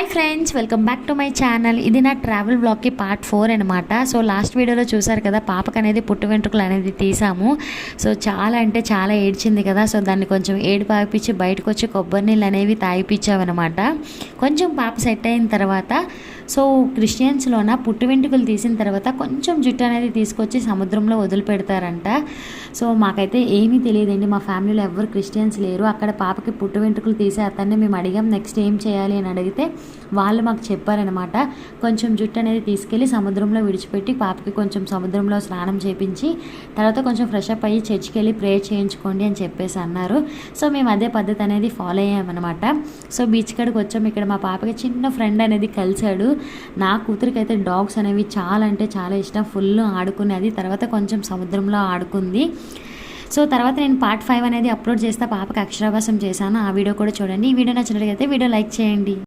Hi friends, welcome back to my channel. ఇది నా travel బ్లాగ్కి part 4 అనమాట. సో లాస్ట్ వీడియోలో చూసారు కదా, పాపకు అనేది పుట్టు వెంట్రుకలు అనేది తీసాము. సో చాలా అంటే చాలా ఏడ్చింది కదా. సో దాన్ని కొంచెం ఏడుపు ఆగిపించి బయటకు వచ్చి కొబ్బరి నీళ్ళు అనేవి తాగిపించామన్నమాట. కొంచెం పాప సెట్ అయిన తర్వాత సో క్రిస్టియన్స్లోన పుట్టు వెంట్రుకలు తీసిన తర్వాత కొంచెం జుట్టు అనేది తీసుకొచ్చి సముద్రంలో వదిలిపెడతారంట. సో మాకైతే ఏమీ తెలియదండి, మా ఫ్యామిలీలో ఎవరు క్రిస్టియన్స్ లేరు. అక్కడ పాపకి పుట్టు వెంట్రుకలు తీసే అతన్ని మేము అడిగాం నెక్స్ట్ ఏం చేయాలి అని అడిగితే వాళ్ళు మాకు చెప్పారనమాట. కొంచెం జుట్టు అనేది తీసుకెళ్ళి సముద్రంలో విడిచిపెట్టి పాపకి కొంచెం సముద్రంలో స్నానం చేయించి తర్వాత కొంచెం ఫ్రెష్ అప్ అయ్యి చర్చికి వెళ్ళి ప్రేయర్ చేయించుకోండి అని చెప్పేసి అన్నారు. సో మేము అదే పద్ధతి అనేది ఫాలో అయ్యామన్నమాట. సో బీచ్ కాడికి వచ్చాము. ఇక్కడ మా పాపకి చిన్న ఫ్రెండ్ అనేది కలిశాడు. నా కూతురికి అయితే డాగ్స్ అనేవి చాలా అంటే చాలా ఇష్టం. ఫుల్ ఆడుకునేది, తర్వాత కొంచెం సముద్రంలో ఆడుకుంది. సో తర్వాత నేను పార్ట్ 5 అనేది అప్లోడ్ చేస్తా. పాపకి అక్షరాభ్యాసం చేశాను, ఆ వీడియో కూడా చూడండి. ఈ వీడియో నచ్చినట్లయితే వీడియో లైక్ చేయండి.